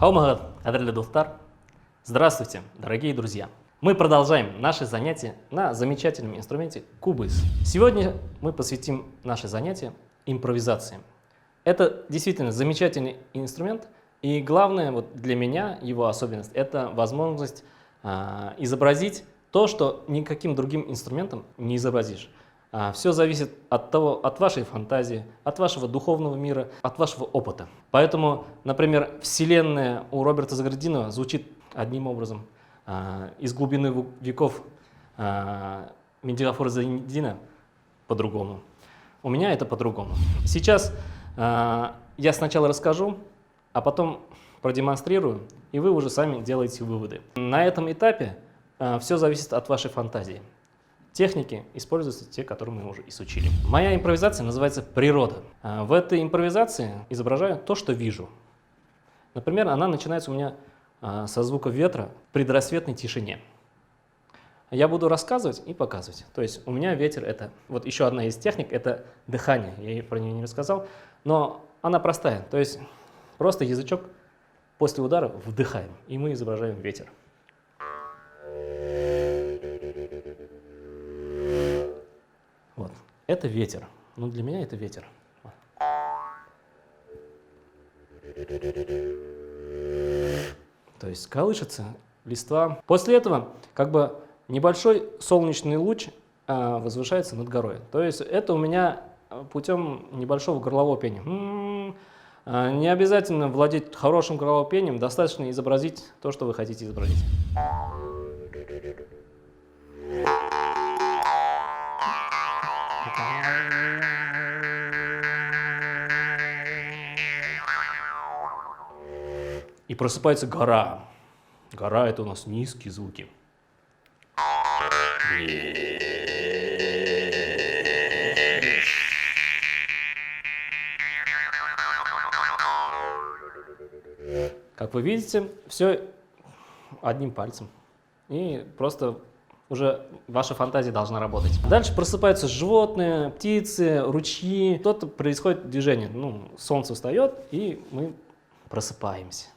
Хаумагад, Адрель Духтар. Здравствуйте, дорогие друзья! Мы продолжаем наши занятия на замечательном инструменте Cubase. Сегодня мы посвятим наше занятие импровизации. Это действительно замечательный инструмент, и главное вот для меня его особенность – это возможность изобразить то, что никаким другим инструментом не изобразишь. Все зависит от вашей фантазии, от вашего духовного мира, от вашего опыта. Поэтому, например, вселенная у Роберта Заградинова звучит одним образом, из глубины веков Медиафора Зайнетдина по-другому. У меня это по-другому. Сейчас я сначала расскажу, а потом продемонстрирую, и вы уже сами делаете выводы. На этом этапе все зависит от вашей фантазии. Техники используются те, которые мы уже изучили. Моя импровизация называется «Природа». В этой импровизации изображаю то, что вижу. Например, она начинается у меня со звука ветра в предрассветной тишине. Я буду рассказывать и показывать. То есть у меня ветер — это вот еще одна из техник, это дыхание. Я про нее не рассказал, но она простая. То есть просто язычок после удара вдыхаем, и мы изображаем ветер. Вот. Это ветер. Ну, для меня это ветер. То есть колышется листва. После этого как бы небольшой солнечный луч возвышается над горой. То есть это у меня путем небольшого горлового пения. Не обязательно владеть хорошим горловым пением, достаточно изобразить то, что вы хотите изобразить. И просыпается гора. Гора — это у нас низкие звуки. Как вы видите, все одним пальцем. И просто уже ваша фантазия должна работать. Дальше просыпаются животные, птицы, ручьи. Что-то происходит движение. Ну, солнце встает, и мы просыпаемся.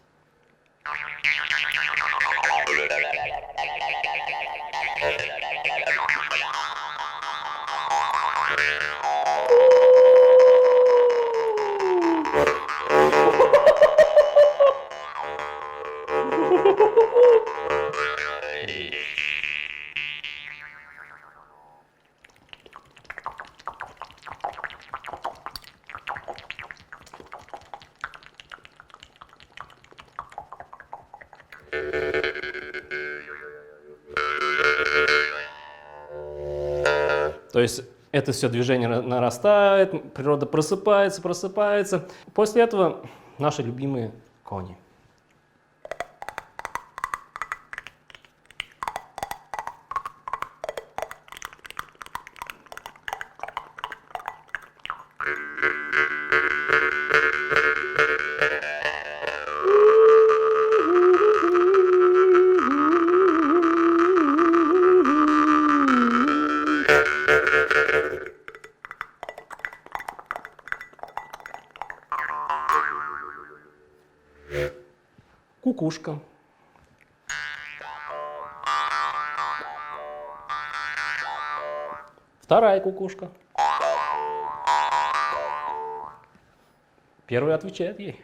То есть это все движение нарастает, природа просыпается. После этого наши любимые кони. Кукушка. Вторая кукушка. Первая отвечает ей.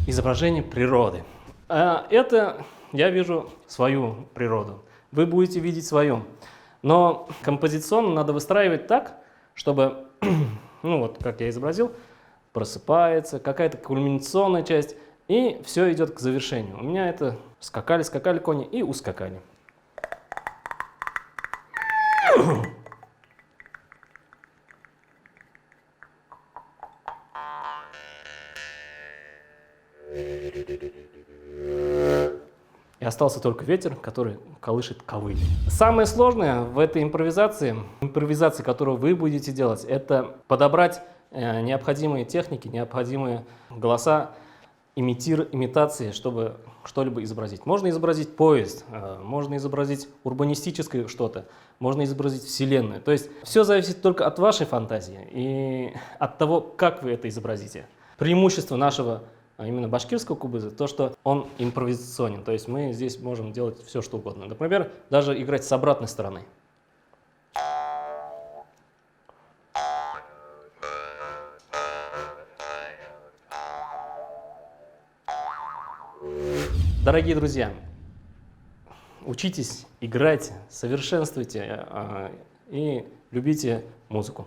Изображение природы. Это я вижу свою природу. Вы будете видеть свою. Но композиционно надо выстраивать так, чтобы, ну вот, как я изобразил, просыпается, какая-то кульминационная часть, и все идет к завершению. У меня это скакали кони и ускакали. И остался только ветер, который колышет ковыли. Самое сложное в этой импровизации, которую вы будете делать, это подобрать необходимые техники, необходимые голоса имитации, чтобы что-либо изобразить. Можно изобразить поезд, можно изобразить урбанистическое что-то, можно изобразить Вселенную. То есть все зависит только от вашей фантазии и от того, как вы это изобразите. Преимущество нашего именно башкирского кубыза то, что он импровизационен. То есть мы здесь можем делать все, что угодно. Например, даже играть с обратной стороны. Дорогие друзья, учитесь, играйте, совершенствуйте и любите музыку.